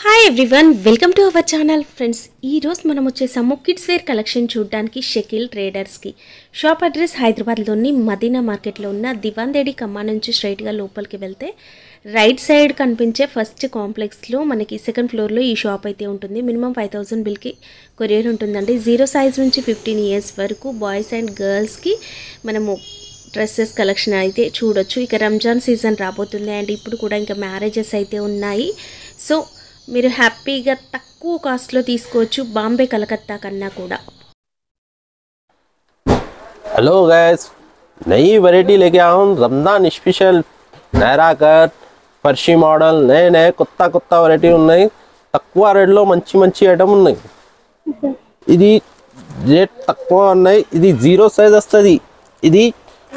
Hi everyone, welcome to our channel. Friends, ఈరోజు మనం వచ్చేసాము కిడ్స్ వేర్ కలెక్షన్ చూడడానికి షకీల్ ట్రేడర్స్కి. షాప్ అడ్రస్ హైదరాబాద్లోని మదీనా మార్కెట్లో ఉన్న దివాన్ దేడి కమ్మా నుంచి స్ట్రైట్గా లోపలికి వెళ్తే రైట్ సైడ్ కనిపించే ఫస్ట్ కాంప్లెక్స్లో మనకి సెకండ్ ఫ్లోర్లో ఈ షాప్ అయితే ఉంటుంది. మినిమం 5000 బిల్కి కొరియర్ ఉంటుందండి. 0 సైజ్ నుంచి 15 ఇయర్స్ వరకు బాయ్స్ అండ్ గర్ల్స్కి మనము డ్రెస్సెస్ కలెక్షన్ అయితే చూడొచ్చు. ఇక రంజాన్ సీజన్ రాబోతుంది అండ్ ఇప్పుడు కూడా ఇంకా మ్యారేజెస్ అయితే ఉన్నాయి. సో మీరు హ్యాపీగా తక్కువ కాస్ట్లో తీసుకోవచ్చు, బాంబే కలకత్తా కన్నా కూడా. हेलो गैस, नई वैरायटी लेके आया हूँ रमजान स्पेशल नैरा कट फर्शी मॉडल नए కొత్త వెరైటీ ఉన్నాయి. తక్కువ రేట్లో మంచి ఐటమ్ ఉన్నాయి. ఇది రేట్ తక్కువ ఉన్నాయి. ఇది 0 సైజ్ వస్తుంది. ఇది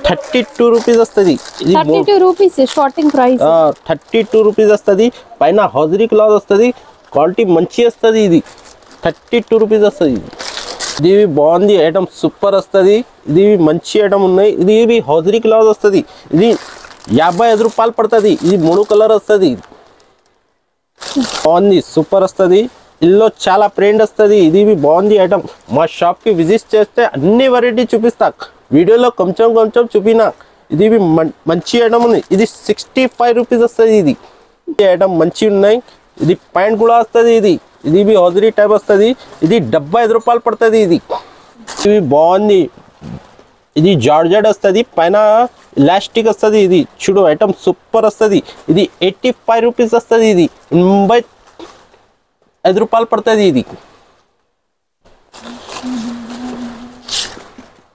32 రూపీస్ వస్తుంది. ఇది 32 రూపీస్ స్టార్టింగ్ ప్రైస్. 32 రూపీస్ వస్తుంది. పైన హౌజరీ క్లాత్ వస్తుంది. క్వాలిటీ మంచి వస్తుంది. ఇది 32 రూపీస్ వస్తుంది. ఇది బాగుంది ఐటమ్, సూపర్ వస్తుంది. ఇది మంచి ఐటమ్ ఉన్నాయి. ఇది హౌజరీ క్లాత్ వస్తుంది. ఇది 55 రూపాయలు పడుతుంది. ఇది 3 కలర్ వస్తుంది. బాగుంది, సూపర్ వస్తుంది. ఇల్లో చాలా ప్రింట్ వస్తుంది. ఇది బాగుంది ఐటమ్. మా షాప్కి విజిట్ చేస్తే అన్ని వెరైటీ చూపిస్తా. వీడియోలో కొంచెం చూపినా. ఇది మంచి ఐటమ్ ఉంది. ఇది 65 రూపీస్ వస్తుంది. ఇది ఐటమ్ మంచి ఉన్నాయి. ఇది ప్యాంట్ కూడా వస్తుంది. ఇది హౌజరీ టైప్ వస్తుంది. ఇది 75 రూపాయలు పడుతుంది. ఇది బాగుంది. ఇది జార్జెట్ వస్తుంది. పైన ఎలాస్టిక్ వస్తుంది. ఇది చూడు ఐటమ్ సూపర్ వస్తుంది. ఇది 85 రూపీస్ వస్తుంది. ఇది 85 రూపాయలు పడుతుంది.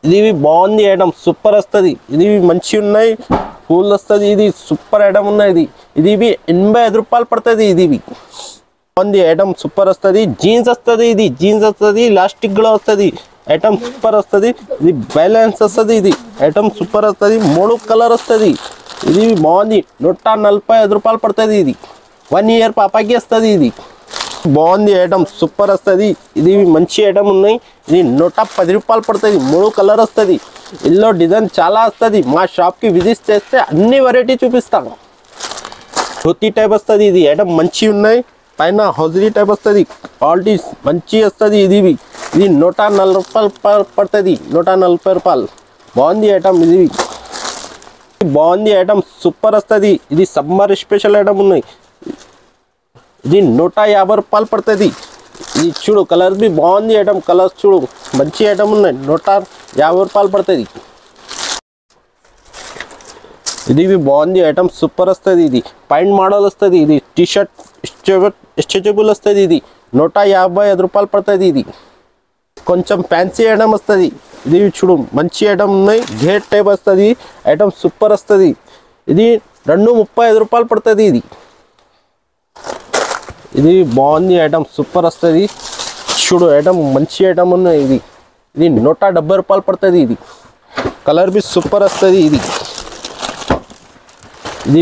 ఇది బాగుంది ఐటమ్, సూపర్ వస్తుంది. ఇది మంచి ఉన్నాయి. ఫుల్ వస్తుంది. ఇది సూపర్ ఐటమ్ ఉన్నాయి. ఇది 85 రూపాయలు పడుతుంది. ఇది బాగుంది ఐటమ్, సూపర్ వస్తుంది. జీన్స్ వస్తుంది. ఇది జీన్స్ వస్తుంది. ఎలాస్టిక్ కూడా వస్తుంది. ఐటమ్ సూపర్ వస్తుంది. ఇది బ్యాలెన్స్ వస్తుంది. ఇది ఐటమ్ సూపర్ వస్తుంది. 3 కలర్ వస్తుంది. ఇది బాగుంది. 145 రూపాయలు పడుతుంది. ఇది 1 ఇయర్ పాపకి వస్తుంది. ఇది బాగుంది ఐటమ్, సూపర్ వస్తుంది. ఇది మంచి ఐటమ్ ఉన్నాయి. ఇది 110 రూపాయలు పడుతుంది. 3 కలర్ వస్తుంది. ఇల్లో డిజైన్ చాలా వస్తుంది. మా షాప్కి విజిట్ చేస్తే అన్ని వెరైటీ చూపిస్తాను. ధోతి టైప్ వస్తుంది. ఇది ఐటమ్ మంచి ఉన్నాయి. పైన హౌజరీ టైప్ వస్తుంది. క్వాలిటీ మంచి వస్తుంది. ఇది 140 రూపాయలు పడుతుంది. 140 రూపాయలు. బాగుంది ఐటమ్. ఇది బాగుంది ఐటమ్, సూపర్ వస్తుంది. ఇది సమ్మర్ స్పెషల్ ఐటమ్ ఉన్నాయి. ఇది 150 రూపాయలు పడుతుంది. ఇది చూడు కలర్ బి బాగుంది ఐటమ్. కలర్స్ చూడు మంచి ఐటమ్ ఉన్నాయి. 150 రూపాయలు పడుతుంది. ఇది బాగుంది ఐటమ్, సూపర్ వస్తుంది. ఇది పాయింట్ మోడల్ వస్తుంది. ఇది టీ షర్ట్ స్ట్రెచబుల్ వస్తుంది. ఇది 155 రూపాయలు పడుతుంది. ఇది కొంచెం ఫ్యాన్సీ ఐటమ్ వస్తుంది. ఇది చూడు మంచి ఐటమ్ ఉన్నాయి. గేట్ టైప్ వస్తుంది. ఐటమ్ సూపర్ వస్తుంది. ఇది 235 రూపాయలు పడుతుంది. ఇది బాగుంది ఐటమ్, సూపర్ వస్తుంది. చూడు ఐటమ్ మంచి ఐటమ్ ఉన్నాయి. ఇది 170 రూపాయలు పడుతుంది. ఇది కలర్ బి సూపర్ వస్తుంది.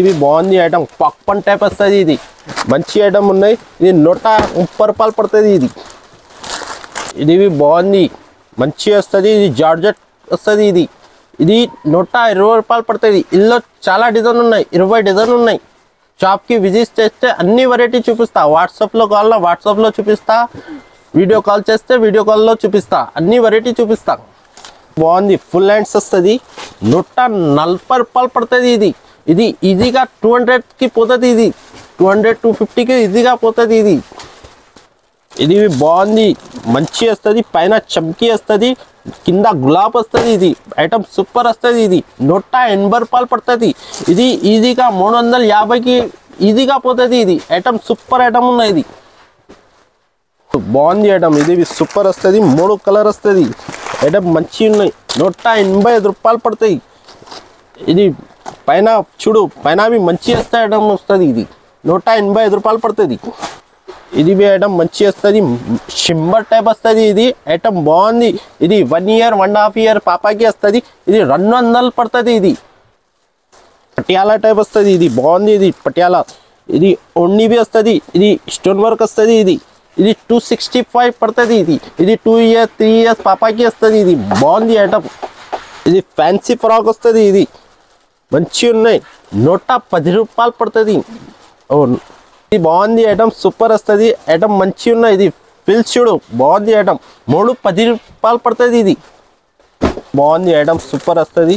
ఇది బాగుంది ఐటమ్, పాప్కార్న్ టైప్ వస్తుంది. ఇది మంచి ఐటమ్ ఉన్నాయి. ఇది 130 రూపాయలు పడుతుంది. ఇది బాగుంది, మంచి వస్తుంది. ఇది జార్జెట్ వస్తుంది. ఇది 120 రూపాయలు పడుతుంది. ఇందులో చాలా డిజైన్ ఉన్నాయి. 20 డిజైన్ ఉన్నాయి. షాప్కి విజిట్ చేస్తే అన్ని వెరైటీ చూపిస్తా. వాట్సాప్లో కావాలన్నా వాట్సాప్లో చూపిస్తా. వీడియో కాల్ చేస్తే వీడియో కాల్లో చూపిస్తా. అన్ని వెరైటీ చూపిస్తా. బాగుంది, ఫుల్ హ్యాండ్స్ వస్తుంది. 140 రూపాయలు పడుతుంది. ఇది ఈజీగా 200కి పోతుంది. ఇది 200-250కి ఈజీగా పోతుంది. ఇది బాగుంది, మంచి వస్తుంది. పైన చమ్కీ వస్తుంది. కింద గులాబ్ వస్తుంది. ఇది ఐటమ్ సూపర్ వస్తుంది. ఇది 180 రూపాయలు పడుతుంది. ఇది ఈజీగా 350కి ఈజీగా పోతుంది. ఇది ఐటమ్ సూపర్ ఐటమ్ ఉన్నాయి. ఇది బాగుంది ఐటమ్. ఇది సూపర్ వస్తుంది. 3 కలర్ వస్తుంది. ఐటమ్ మంచి ఉన్నాయి. 185 రూపాయలు పడుతుంది. ఇది పైన చూడు పైన మంచి వస్తుంది. ఐటమ్ వస్తుంది. ఇది 185 రూపాయలు పడుతుంది. ఇది ఐటమ్ మంచి వస్తుంది. షిమ్మర్ టైప్ వస్తుంది. ఇది ఐటమ్ బాగుంది. ఇది 1 ఇయర్ 1.5 ఇయర్ పాపకి వస్తుంది. ఇది 200 పడుతుంది. ఇది పటియాలా టైప్ వస్తుంది. ఇది బాగుంది. ఇది పటియాలా. ఇది ఓన్లీ బి వస్తుంది. ఇది స్టోన్ వర్క్ వస్తుంది. ఇది 265 పడుతుంది. ఇది 2 ఇయర్స్ 3 ఇయర్స్ పాపకి వస్తుంది. ఇది బాగుంది ఐటమ్. ఇది ఫ్యాన్సీ ఫ్రాక్ వస్తుంది. ఇది మంచి ఉన్నాయి. 110 రూపాయలు పడుతుంది. ఇది బాగుంది ఐటమ్, సూపర్ వస్తుంది ఐటమ్, మంచిగా ఉన్నాయి. ఇది పిల్స్ చూడు బాగుంది ఐటమ్, 310 రూపాయలు పడుతుంది. ఇది బాగుంది ఐటమ్, సూపర్ వస్తుంది.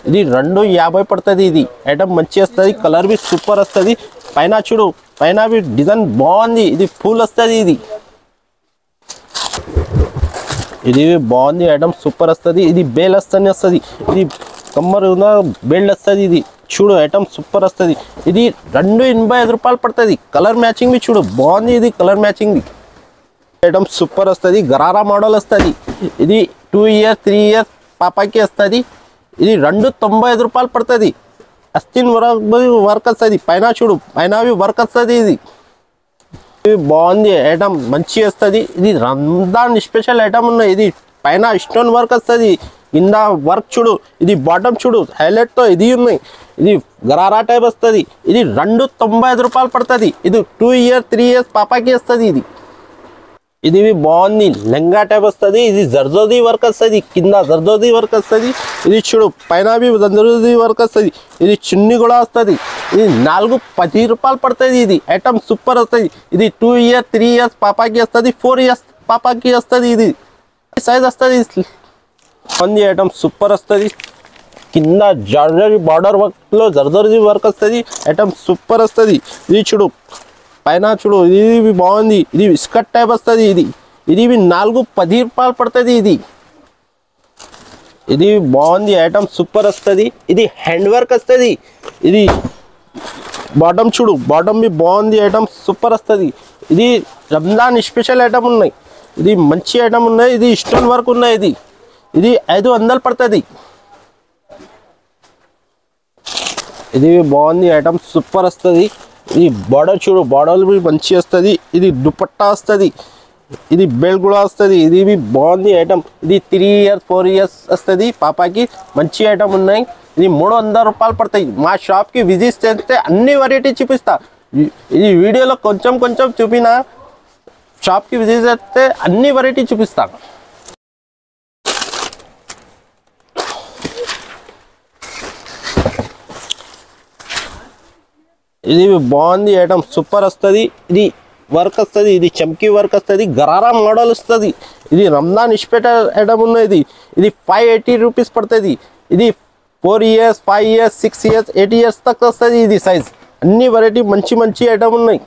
ఇది 250 పడుతుంది. ఇది ఐటమ్ మంచి వస్తుంది, కలర్ బి సూపర్ వస్తుంది. పైన చూడు, పైన బి డిజైన్ బాగుంది. ఇది ఫుల్ వస్తుంది. ఇది బాగుంది ఐటమ్, సూపర్ వస్తుంది. ఇది బేల్ వస్తుంది. ఇది కమ్మర్ ఉన్న బెల్ట్ వస్తుంది. ఇది చూడు ఐటమ్ సూపర్ వస్తుంది. ఇది 285 రూపాయలు పడుతుంది. కలర్ మ్యాచింగ్ బి చూడు బాగుంది. ఇది కలర్ మ్యాచింగ్ ఐటమ్ సూపర్ వస్తుంది. గరారా మోడల్ వస్తుంది. ఇది 2 ఇయర్స్ 3 ఇయర్స్ పాపాకి వస్తుంది. ఇది 295 రూపాయలు పడుతుంది. అస్తిన్ వర్క్ వస్తుంది. పైన చూడు, పైన వర్క్ వస్తుంది. ఇది బాగుంది ఐటమ్, మంచి వస్తుంది. ఇది రంజాన్ స్పెషల్ ఐటమ్ ఉన్నాయి. ఇది పైన స్టోన్ వర్క్ వస్తుంది, కింద వర్క్ చూడు. ఇది బాటమ్ చూడు హైలైట్తో ఇది ఉన్నాయి. ఇది గరారా టైప్ వస్తుంది. ఇది 295 రూపాయలు పడుతుంది. ఇది 2 ఇయర్స్ 3 ఇయర్స్ పాపాకి వస్తుంది. ఇది బాగుంది, లెంగా టైప్ వస్తుంది. ఇది జర్దోది వర్క్ వస్తుంది, కింద జర్దోది వర్క్ వస్తుంది. ఇది చూడు, పైన జర్దోది వర్క్ వస్తుంది. ఇది చున్నీ కూడా వస్తుంది. ఇది 410 రూపాయలు పడుతుంది. ఇది ఐటమ్ సూపర్ వస్తుంది. ఇది 2 ఇయర్స్ 3 ఇయర్స్ పాపాకి వస్తుంది, 4 ఇయర్స్ పాపాకి వస్తుంది. ఇది సైజ్ వస్తుంది. బాగుంది ఐటమ్, సూపర్ వస్తుంది. కింద జార్జరీ బార్డర్ వర్క్లో జర్దోది వర్క్ వస్తుంది. ఐటమ్ సూపర్ వస్తుంది. ఇది చూడు, పైన చూడు, ఇది బాగుంది. ఇది స్కర్ట్ టైప్ వస్తుంది. ఇది 410 రూపాయలు పడుతుంది. ఇది బాగుంది ఐటమ్, సూపర్ వస్తుంది. ఇది హ్యాండ్ వర్క్ వస్తుంది. ఇది బాటమ్ చూడు, బాటమ్ బి బాగుంది ఐటమ్, సూపర్ వస్తుంది. ఇది రంజాన్ స్పెషల్ ఐటమ్ ఉన్నాయి. ఇది మంచి ఐటమ్ ఉన్నాయి. ఇది స్టోన్ వర్క్ ఉన్నాయి. ఇది 500 పడుతుంది. ఇది బాగుంది ఐటమ్, సూపర్ వస్తుంది. ఇది బార్డర్ చూడు, బార్డర్ బి మంచి వస్తుంది. ఇది దుపట్టా వస్తుంది. ఇది బెల్ట్ కూడా వస్తుంది. ఇది బాగుంది ఐటమ్. ఇది 3 ఇయర్స్ 4 ఇయర్స్ వస్తుంది పాపాకి. మంచి ఐటమ్ ఉన్నాయి. ఇది 300 రూపాయలు పడతాయి. మా షాప్కి విజిట్ చేస్తే అన్ని వెరైటీ చూపిస్తా. ఇది వీడియోలో కొంచెం కొంచెం చూపిన, షాప్కి విజిట్ చేస్తే అన్ని వెరైటీ చూపిస్తాను. ఇది బాగుంది ఐటమ్, సూపర్ వస్తుంది. ఇది వర్క్ వస్తుంది. ఇది చమ్కీ వర్క్ వస్తుంది. గరారా మోడల్ వస్తుంది. ఇది రంజాన్ స్పెషల్ ఐటమ్ ఉన్నది. ఇది 580 రూపీస్ పడుతుంది. ఇది 4 ఇయర్స్ 5 ఇయర్స్ 6 ఇయర్స్ 8 ఇయర్స్ తక్ వస్తుంది. ఇది సైజ్ అన్ని వెరైటీ మంచి మంచి ఐటమ్ ఉన్నాయి.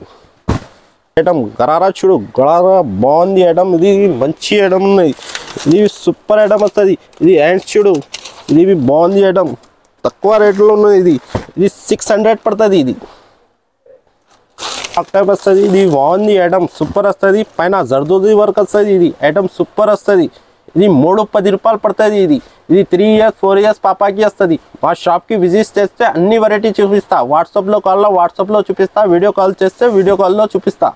ఐటమ్ గరారా చూడు, గరారా బాగుంది ఐటమ్. ఇది మంచి ఐటమ్ ఉన్నాయి. ఇది సూపర్ ఐటమ్ వస్తుంది. ఇది హ్యాండ్స్ చూడు, ఇది బాగుంది ఐటమ్, తక్కువ రేట్లో ఉన్నది. ఇది 600 పడుతుంది. ఇది టైప్ వస్తుంది. ఇది బాగుంది ఐటమ్, సూపర్ వస్తుంది. పైన జర్దోది వర్క్ వస్తుంది. ఇది ఐటమ్ సూపర్ వస్తుంది. ఇది 310 రూపాయలు పడుతుంది. ఇది 3 ఇయర్స్ 4 ఇయర్స్ పాపాకి వస్తుంది. మా షాప్కి విజిట్ చేస్తే అన్ని వెరైటీ చూపిస్తా. వాట్సాప్లో చూపిస్తా. వీడియో కాల్ చేస్తే వీడియో కాల్లో చూపిస్తా.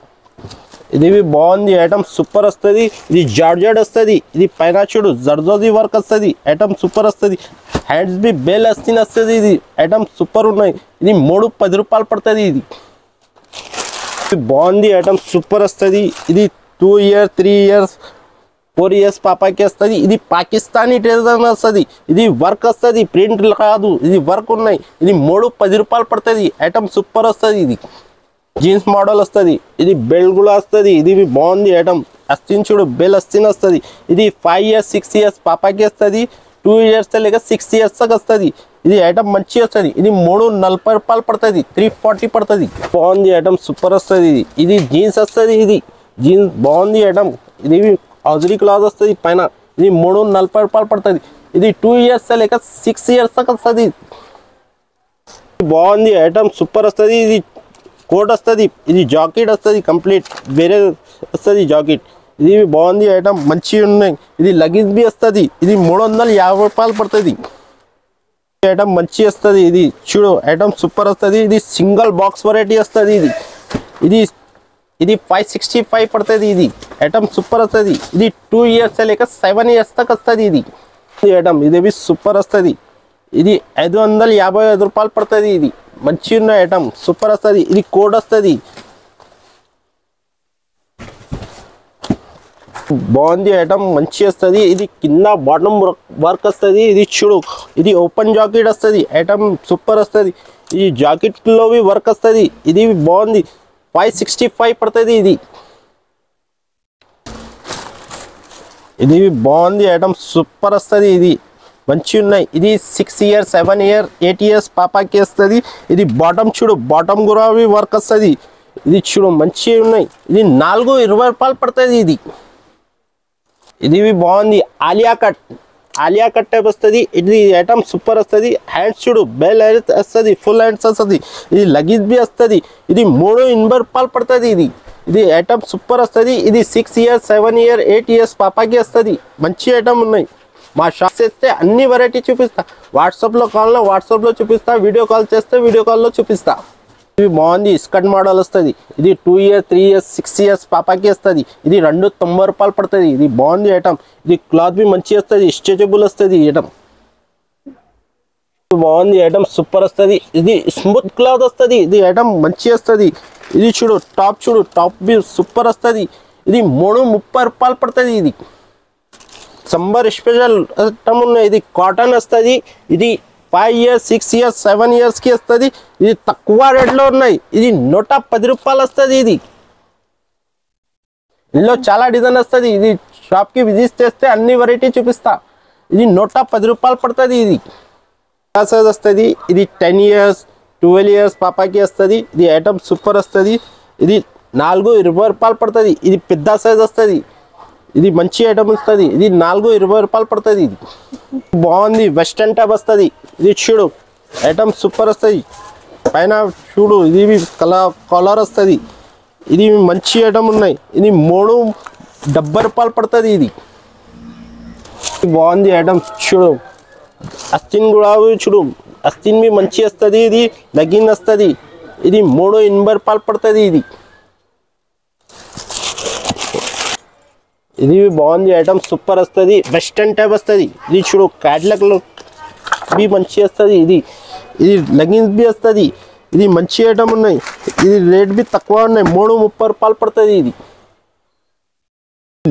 ఇది బాగుంది ఐటమ్, సూపర్ వస్తుంది. ఇది జార్జెట్ వస్తుంది. ఇది పైన చూడు, జర్దోది వర్క్ వస్తుంది. ఐటమ్ సూపర్ వస్తుంది. హ్యాండ్స్ బి బెల్ వస్తుంది. ఇది ఐటమ్ సూపర్ ఉన్నాయి. ఇది 310 రూపాయలు పడుతుంది. ఇది బాగుంది ఐటమ్, సూపర్ వస్తుంది. ఇది 2 ఇయర్స్ 3 ఇయర్స్ 4 ఇయర్స్ పాపాకి వస్తుంది. ఇది పాకిస్తానీ డిజైన్ వస్తుంది. ఇది వర్క్ వస్తుంది, ప్రింట్ కాదు. ఇది వర్క్ ఉన్నాయి. ఇది 310 రూపాయలు పడుతుంది. ఐటమ్ సూపర్ వస్తుంది. ఇది జీన్స్ మోడల్ వస్తుంది. ఇది బెల్ట్ కూడా వస్తుంది. ఇది బాగుంది ఐటమ్. అస్తిన్ చూడు, బెల్ అస్తిన్ వస్తుంది. ఇది 5 ఇయర్స్ 6 ఇయర్స్ పాపాకి వస్తుంది. 2 ఇయర్స్ లేక 6 ఇయర్స్ దాకా వస్తుంది. ఇది ఐటమ్ మంచి వస్తుంది. ఇది 340 రూపాయలు పడుతుంది. 340 పడుతుంది. బాగుంది ఐటమ్, సూపర్ వస్తుంది. ఇది జీన్స్ వస్తుంది. ఇది జీన్స్ బాగుంది ఐటమ్. ఇది హౌజరీ క్లాత్ వస్తుంది పైన. ఇది 340 రూపాయలు పడుతుంది. ఇది 2 ఇయర్స్ లేక 6 ఇయర్స్ దాకా వస్తుంది. బాగుంది ఐటమ్, సూపర్ వస్తుంది. ఇది కోట్ వస్తుంది. ఇది జాకెట్ వస్తుంది, కంప్లీట్ వేరే వస్తుంది జాకెట్. ఇది బాగుంది ఐటమ్, మంచిగా ఉన్నాయి. ఇది లగేజ్ బి వస్తుంది. ఇది 350 రూపాయలు పడుతుంది. ఐటమ్ మంచి వస్తుంది. ఇది చూడు, ఐటమ్ సూపర్ వస్తుంది. ఇది సింగిల్ బాక్స్ వెరైటీ వస్తుంది. ఇది 565 పడుతుంది. ఇది ఐటమ్ సూపర్ వస్తుంది. ఇది 2 ఇయర్స్ లేక 7 ఇయర్స్ దాకా వస్తుంది. ఇది ఐటమ్ ఇది సూపర్ వస్తుంది. ఇది 555 రూపాయలు పడుతుంది. ఇది మంచి ఉన్న ఐటమ్, సూపర్ వస్తుంది. ఇది కోడ్ వస్తుంది. బాగుంది ఐటమ్, మంచి వస్తుంది. ఇది కింద బాటమ్ వర్క్ వస్తుంది. ఇది చూడు, ఇది ఓపెన్ జాకెట్ వస్తుంది. ఐటమ్ సూపర్ వస్తుంది. ఈ జాకెట్లో వర్క్ వస్తుంది. ఇది బాగుంది. 565 పడుతుంది ఇది. ఇది బాగుంది ఐటమ్, సూపర్ వస్తుంది. ఇది మంచి ఉన్నాయి. ఇది 6 years 7 years 8 years పాపాకి వస్తుంది. ఇది బాటమ్ చూడు, బాటమ్ కూడా వర్క్ వస్తుంది. ఇది చూడు మంచి ఉన్నాయి. ఇది 420 రూపాయలు పడుతుంది. ఇది బాగుంది. ఆలియా కట్ టైప్ వస్తుంది. ఇది ఐటమ్ సూపర్ వస్తుంది. హ్యాండ్స్ చూడు, బెల్ వస్తుంది, ఫుల్ హ్యాండ్స్ వస్తుంది. ఇది లగేజ్ బి వస్తుంది. ఇది 380 రూపాయలు పడుతుంది. ఇది ఐటమ్ సూపర్ వస్తుంది. ఇది 6 years 7 years 8 years పాపాకి వస్తుంది. మంచి ఐటమ్ ఉన్నాయి. మా షాప్ చేస్తే అన్ని వెరైటీ చూపిస్తా. వాట్సాప్లో కాల్లో వాట్సాప్లో చూపిస్తా, వీడియో కాల్ చేస్తే వీడియో కాల్లో చూపిస్తా. ఇది బాగుంది. స్కర్ట్ మోడల్ వస్తుంది. ఇది 2 years 3 years 6 years పాపాకి వస్తుంది. ఇది 290 రూపాయలు పడుతుంది. ఇది బాగుంది ఐటమ్. ఇది క్లాత్ బి మంచి వస్తుంది, స్ట్రెచబుల్ వస్తుంది ఐటమ్. బాగుంది ఐటమ్, సూపర్ వస్తుంది. ఇది స్మూత్ క్లాత్ వస్తుంది. ఇది ఐటమ్ మంచి వస్తుంది. ఇది చూడు, టాప్ బి సూపర్ వస్తుంది. ఇది 330 రూపాయలు పడుతుంది. ఇది సంబర్ స్పెషల్ ఐటమ్ ఉన్నాయి. ఇది కాటన్ వస్తుంది. ఇది 5 years 6 years 7 yearsకి వస్తుంది. ఇది తక్కువ రేట్లో ఉన్నాయి. ఇది 110 రూపాయలు వస్తుంది. ఇందులో చాలా డిజైన్ వస్తుంది. ఇది షాప్కి విజిట్ చేస్తే అన్ని వెరైటీ చూపిస్తా. ఇది 110 రూపాయలు పడుతుంది. ఇది సైజ్ వస్తుంది. ఇది 10 years 12 years పాపాకి వస్తుంది. ఇది ఐటమ్ సూపర్ వస్తుంది. ఇది 420 రూపాయలు పడుతుంది. ఇది పెద్ద సైజ్ వస్తుంది. ఇది మంచి ఐటమ్ వస్తుంది. ఇది 420 రూపాయలు పడుతుంది. ఇది బాగుంది. వెస్టర్న్ టైప్ వస్తుంది. ఇది చూడు, ఐటమ్ సూపర్ వస్తుంది. పైన చూడు, ఇది కలర్ వస్తుంది. ఇది మంచి ఐటమ్ ఉన్నాయి. ఇది 370 రూపాయలు పడుతుంది. ఇది బాగుంది ఐటమ్. చూడు, అస్తిన్ కూడా చూడు, అస్తిన్ బి మంచి వస్తుంది. ఇది లగిన్ వస్తుంది. ఇది 380 రూపాయలు పడుతుంది. ఇది బాగుంది ఐటమ్, సూపర్ వస్తుంది. వెస్టర్న్ టైప్ వస్తుంది. ఇది చూడు, క్యాట్లాగ్లో బి మంచి వస్తుంది. ఇది లెగిన్స్ బి వస్తుంది. ఇది మంచి ఐటమ్ ఉన్నాయి. ఇది రేట్ బి తక్కువ ఉన్నాయి. 330 రూపాయలు పడుతుంది. ఇది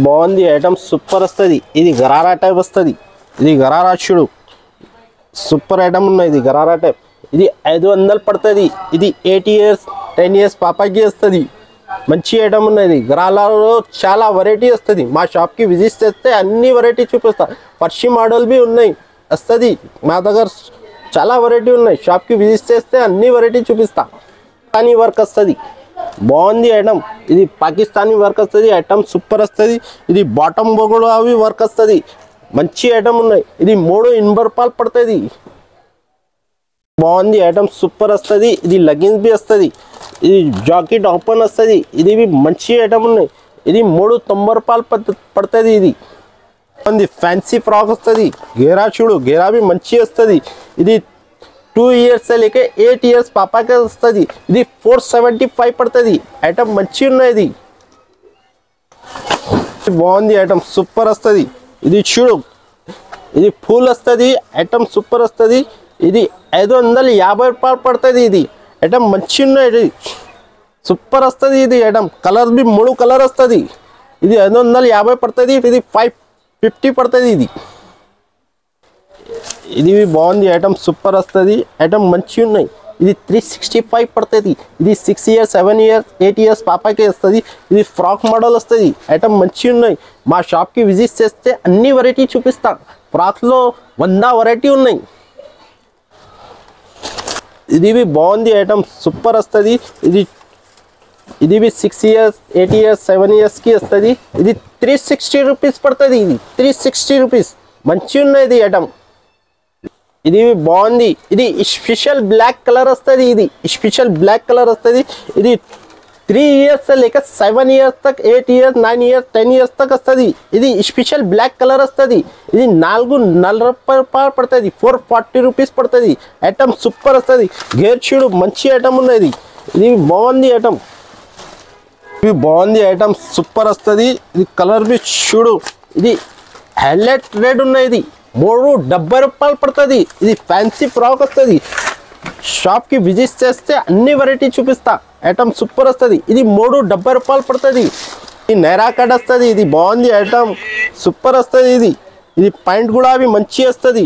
బాగుంది ఐటమ్, సూపర్ వస్తుంది. ఇది గరారా టైప్ వస్తుంది. ఇది గరారా చూడు, సూపర్ ఐటమ్ ఉన్నాయి. ఇది గరారా టైప్. ఇది 500 పడుతుంది. ఇది 8 years 10 years పాపాకి వస్తుంది. మంచి ఐటమ్ ఉన్నది. గరాలలో చాలా వెరైటీ వస్తుంది. మా షాప్కి విజిట్ చేస్తే అన్ని వెరైటీ చూపిస్తా. ఫర్షి మోడల్ బి ఉన్నాయి వస్తుంది. మా దగ్గర చాలా వెరైటీ ఉన్నాయి. షాప్కి విజిట్ చేస్తే అన్ని వెరైటీ చూపిస్తా. పాకిస్తానీ వర్క్ వస్తుంది. బాగుంది ఐటమ్. ఇది పాకిస్తానీ వర్క్ వస్తుంది. ఐటమ్ సూపర్ వస్తుంది. ఇది బాటమ్ కూడా అవి వర్క్ వస్తుంది. మంచి ఐటమ్ ఉన్నాయి. ఇది 380 రూపాయలు పడుతుంది. బాగుంది ఐటమ్, సూపర్ వస్తుంది. ఇది లెగిన్స్ బి వస్తుంది. ఇది జాకెట్ ఓపెన్ వస్తుంది. ఇది మంచి ఐటమ్ ఉన్నాయి. ఇది 390 రూపాయలు పడుతుంది. ఇది ఫ్యాన్సీ ఫ్రాక్ వస్తుంది. గేరా చూడు, గేరా బి మంచి వస్తుంది. ఇది 2 years से लेके 8 years పాపాకి వస్తుంది. ఇది 475 పడుతుంది. ఐటమ్ మంచి ఉన్నది. బాగుంది ఐటమ్, సూపర్ వస్తుంది. ఇది చూడు, ఇది ఫుల్ వస్తుంది. ఐటమ్ సూపర్ వస్తుంది. ఇది 550 రూపాయలు పడుతుంది. ఇది ఐటమ్ మంచి ఉన్నది, సూపర్ వస్తుంది. ఇది ఐటమ్ కలర్ బి 3 కలర్ వస్తుంది. ఇది 550 పడుతుంది. ఇది 550 పడుతుంది. ఇది బాగుంది ఐటమ్, సూపర్ వస్తుంది. ఐటమ్ మంచి ఉన్నాయి. ఇది 365 పడుతుంది. ఇది 6 years 7 years 8 years పాపాకి వస్తుంది. ఇది ఫ్రాక్ మోడల్ వస్తుంది. ఐటమ్ మంచి ఉన్నాయి. మా షాప్కి విజిట్ చేస్తే అన్ని వెరైటీ చూపిస్తాను. ఫ్రాక్స్లో 100 వెరైటీ ఉన్నాయి. ఇది బాగుంది ఐటమ్, సూపర్ వస్తుంది. ఇది 6 years 8 years 7 yearsకి వస్తుంది. ఇది 360 రూపీస్ పడుతుంది. ఇది 360 రూపీస్. మంచి ఉన్నాయి ఇది ఐటమ్. ఇది బాగుంది. ఇది స్పెషల్ బ్లాక్ కలర్ వస్తుంది. ఇది స్పెషల్ బ్లాక్ కలర్ వస్తుంది. ఇది 3 years से लेकर 7 years तक 8 years 9 years 10 years तक వస్తుంది. ఇది స్పెషల్ బ్లాక్ కలర్ వస్తుంది. ఇది 440 రూపాయలు పడుతుంది. 440 రూపీస్ పడుతుంది. ఐటమ్ సూపర్ వస్తుంది. గేర్ చూడు, మంచి ఐటమ్ ఉన్నది. ఇది బాగుంది ఐటమ్. ఇది బాగుంది ఐటమ్, సూపర్ వస్తుంది. ఇది కలర్ బి చూడు, ఇది హైలైట్ రెడ్ ఉన్నది. ఇది 370 రూపాయలు పడుతుంది. ఇది ఫ్యాన్సీ ఫ్రాక్ వస్తుంది. షాప్కి విజిట్ చేస్తే అన్ని వెరైటీ చూపిస్తా. ఐటమ్ సూపర్ వస్తుంది. ఇది 370 రూపాయలు పడుతుంది. ఇది నైరా కట్ వస్తుంది. ఇది బాగుంది ఐటమ్, సూపర్ వస్తుంది. ఇది పాయింట్ కూడా అవి మంచి వస్తుంది.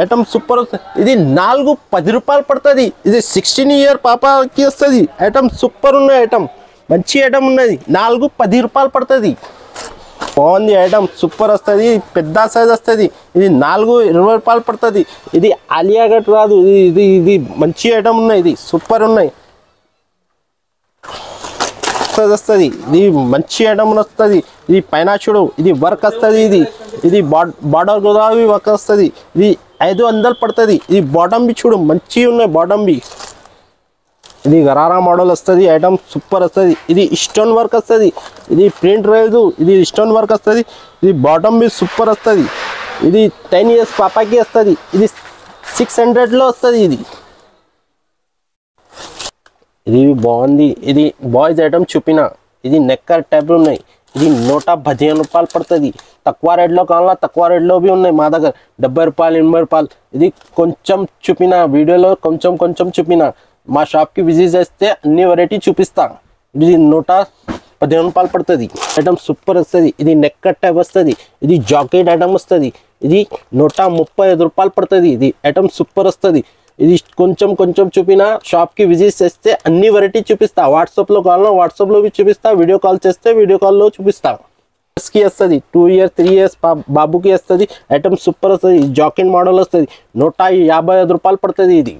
ఐటమ్ సూపర్ వస్తుంది. ఇది 410 రూపాయలు పడుతుంది. ఇది 16 year పాపకి వస్తుంది. ఐటమ్ సూపర్ ఉన్న ఐటమ్. మంచి ఐటమ్ ఉన్నది 4-10 రూపాయలు పడుతుంది బాగుంది ఐటమ్ సూపర్ వస్తుంది పెద్ద సైజ్ వస్తుంది ఇది 4-20 రూపాయలు పడుతుంది ఇది ఆలియా కట్ రాదు ఇది ఇది మంచి ఐటమ్ ఉన్నాయి ఇది సూపర్ ఉన్నాయి వస్తుంది ఇది మంచి ఐటమ్ వస్తుంది ఇది పైన చూడు ఇది వర్క్ వస్తుంది ఇది బార్డర్ గులాబీ వర్క్ వస్తుంది ఇది 500 పడుతుంది ఇది బాటమ్ బి చూడు మంచి ఉన్నాయి బాటమ్ బి ఇది గరారా మోడల్ వస్తుంది ఐటమ్ సూపర్ వస్తుంది ఇది స్టోన్ వర్క్ వస్తుంది ఇది ప్రింట్ రాదు ఇది స్టోన్ వర్క్ వస్తుంది ఇది బాటమ్ బి సూపర్ వస్తుంది ఇది 10 years పాపాకి వస్తుంది ఇది 600లో వస్తుంది ఇది బాగుంది ఇది బాయ్స్ ఐటమ్ చూపిన ఇది నెక్కర్ టైప్ ఉన్నాయి ఇది 115 రూపాయలు పడుతుంది తక్కువ రేట్లో కావాలా తక్కువ రేట్లో బి ఉన్నాయి మా దగ్గర 70 రూపాయలు 80 రూపాయలు ఇది కొంచెం చూపిన వీడియోలో కొంచెం చూపిన మా షాప్కి విజిట్ చేస్తే అన్ని వెరైటీ చూపిస్తా ఇది 115 రూపాయలు పడుతుంది ఐటమ్ సూపర్ వస్తుంది ఇది నెక్కర్ టైప్ వస్తుంది ఇది జాకెట్ ఐటమ్ వస్తుంది ఇది 135 రూపాయలు పడుతుంది ఇది ఐటమ్ సూపర్ వస్తుంది ఇది కొంచెం చూపిన షాప్కి విజిట్ చేస్తే అన్ని వెరైటీ చూపిస్తా వాట్సాప్లో కావాలన్నా వాట్సాప్లో చూపిస్తా వీడియో కాల్ చేస్తే వీడియో కాల్లో చూపిస్తా కి వస్తుంది 2 years 3 years బాబుకి వస్తుంది ఐటమ్ సూపర్ వస్తుంది జాకెట్ మోడల్ వస్తుంది 155 రూపాయలు పడుతుంది ఇది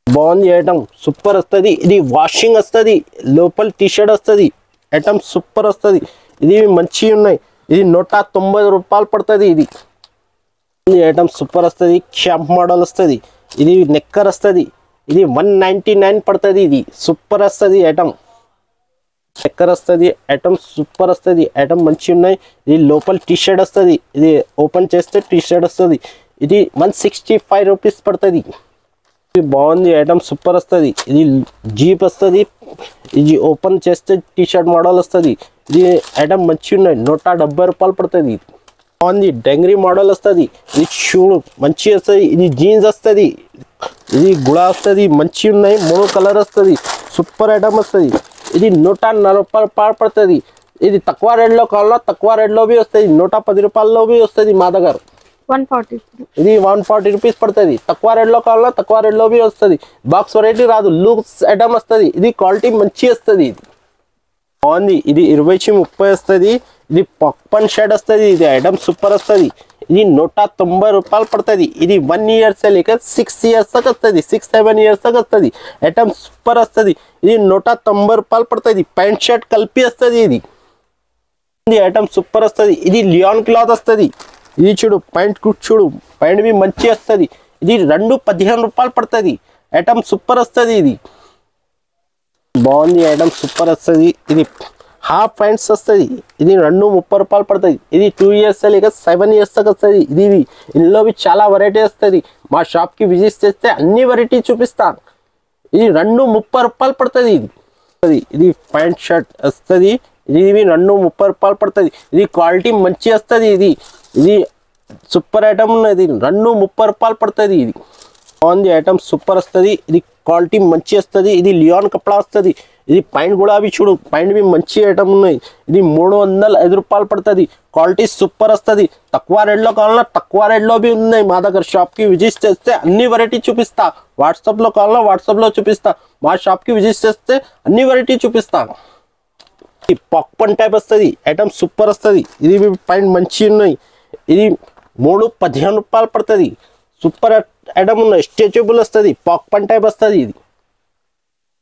బాగుంది ఐటమ్ సూపర్ వస్తుంది ఇది వాషింగ్ వస్తుంది లోపల టీషర్ట్ వస్తుంది ఐటమ్ సూపర్ వస్తుంది ఇది మంచి ఉన్నాయి ఇది 190 రూపాయలు పడుతుంది ఇది ఐటమ్ సూపర్ వస్తుంది క్యాంప్ మోడల్ వస్తుంది ఇది నెక్కర్ వస్తుంది ఇది 199 పడుతుంది ఇది సూపర్ వస్తుంది ఐటమ్ నెక్కర్ వస్తుంది ఐటమ్ సూపర్ వస్తుంది ఐటమ్ మంచి ఉన్నాయి ఇది లోపల టీషర్ట్ వస్తుంది ఇది ఓపెన్ చేస్తే టీషర్ట్ వస్తుంది ఇది 165 రూపీస్ పడుతుంది ఇది బాగుంది ఐటమ్ సూపర్ వస్తుంది ఇది జీప్ వస్తుంది ఇది ఓపెన్ చేస్తే టీషర్ట్ మోడల్ వస్తుంది ఇది ఐటమ్ మంచి ఉన్నాయి 170 రూపాయలు పడుతుంది బాగుంది డెంగ్రీ మోడల్ వస్తుంది ఇది షూలు మంచి వస్తుంది ఇది జీన్స్ వస్తుంది ఇది గుడా వస్తుంది మంచి ఉన్నాయి 3 కలర్ వస్తుంది సూపర్ ఐటమ్ వస్తుంది ఇది 140 రూపాయలు పడుతుంది ఇది తక్కువ రేట్లో కావాలా తక్కువ రేట్లో బి వస్తుంది 110 రూపాయల్లో బి వస్తుంది మా దగ్గర 140 ఇది 140 రూపీస్ పడుతుంది తక్కువ రేట్లో కావాలా తక్కువ రేట్లో బి వస్తుంది బాక్స్ వెరైటీ రాదు లూక్స్ ఐటమ్ వస్తుంది ఇది క్వాలిటీ మంచి వస్తుంది ఇది బాగుంది ఇది 20-30 వస్తుంది ఇది పాప్కార్న్ షర్ట్ వస్తుంది ఇది ఐటమ్ సూపర్ వస్తుంది ఇది 190 రూపాయలు పడుతుంది ఇది 1 year से लेकर 6 years तक వస్తుంది 6-7 years तक వస్తుంది ఐటమ్ సూపర్ వస్తుంది ఇది 190 రూపాయలు పడుతుంది ప్యాంట్ షర్ట్ కలిపి వస్తుంది ఇది ఐటమ్ సూపర్ వస్తుంది ఇది లియాన్ క్లాత్ వస్తుంది ఇది చూడు ప్యాంట్ చూడు ప్యాంట్ బి మంచి వస్తుంది ఇది 215 రూపాయలు పడుతుంది ఐటమ్ సూపర్ వస్తుంది ఇది బాగుంది ఐటమ్ సూపర్ వస్తుంది ఇది హాఫ్ ప్యాంట్స్ వస్తుంది ఇది 230 రూపాయలు పడుతుంది ఇది 2 years లేక 7 years తक వస్తుంది ఇది ఇందులో చాలా వెరైటీ వస్తుంది మా షాప్కి విజిట్ చేస్తే అన్ని వెరైటీ చూపిస్తాను ఇది 230 రూపాయలు పడుతుంది ఇది ప్యాంట్ షర్ట్ వస్తుంది ఇది 230 రూపాయలు పడుతుంది ఇది క్వాలిటీ మంచి వస్తుంది ఇది సూపర్ ఐటమ్ ఉన్నది 230 రూపాయలు పడుతుంది ఇది బాగుంది ఐటమ్ సూపర్ వస్తుంది ఇది క్వాలిటీ మంచి వస్తుంది ఇది లియాన్ కపడా వస్తుంది ఇది పైన కూడా అవి చూడు పైన బి మంచి ఐటమ్ ఉన్నాయి ఇది 305 రూపాయలు పడుతుంది క్వాలిటీ సూపర్ వస్తుంది తక్కువ రేట్లో కావాలన్నా తక్కువ రేట్లో బి ఉన్నాయి మా దగ్గర షాప్కి విజిట్ చేస్తే అన్ని వెరైటీ చూపిస్తా వాట్సాప్లో కావాలన్నా వాట్సాప్లో చూపిస్తా మా షాప్కి విజిట్ చేస్తే అన్ని వెరైటీ చూపిస్తాను ఇది పాప్కార్న్ టైప్ వస్తుంది ఐటమ్ సూపర్ వస్తుంది ఇది పైన మంచి ఉన్నాయి ఇది 315 రూపాయలు పడుతుంది సూపర్ ఐటమ్ ఉన్నాయి స్ట్రెచబుల్ వస్తుంది పాప్కార్న్ టైప్ వస్తుంది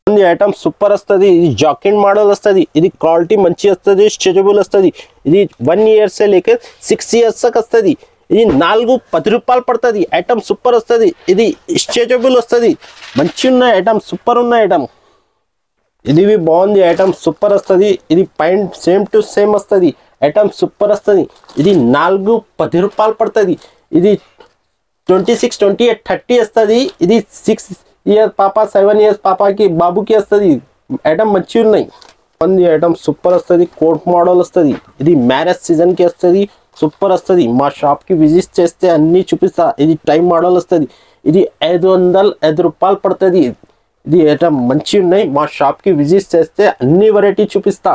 ఇది ఐటమ్ సూపర్ వస్తుంది ఇది జాకెట్ మోడల్ వస్తుంది ఇది క్వాలిటీ మంచి వస్తుంది స్ట్రెచబుల్ వస్తుంది ఇది 1 year से लेकर 6 years तक వస్తుంది ఇది 410 రూపాయలు పడుతుంది ఐటమ్ సూపర్ వస్తుంది ఇది స్ట్రెచబుల్ వస్తుంది మంచి ఉన్నాయి ఐటమ్ సూపర్ ఉన్నాయి ఐటమ్ ఇది బాగుంది ఐటమ్ సూపర్ వస్తుంది ఇది పాయింట్ సేమ్ టు సేమ్ వస్తుంది ఐటమ్ సూపర్ వస్తుంది ఇది 410 రూపాయలు పడుతుంది ఇది 26, 28, 30 వస్తుంది ఇది 6 year పాప 7 years పాపకి బాబుకి వస్తుంది ఐటమ్ మంచి ఉన్నాయి ఉంది ఐటమ్ సూపర్ వస్తుంది కోట్ మోడల్ వస్తుంది ఇది మ్యారేజ్ సీజన్కి వస్తుంది సూపర్ వస్తుంది మా షాప్కి విజిట్ చేస్తే అన్నీ చూపిస్తా ఇది టైం మోడల్ వస్తుంది ఇది 505 రూపాయలు పడుతుంది ఇది ఐటమ్ మంచి ఉన్నాయి మా షాప్కి విజిట్ చేస్తే అన్ని వెరైటీ చూపిస్తా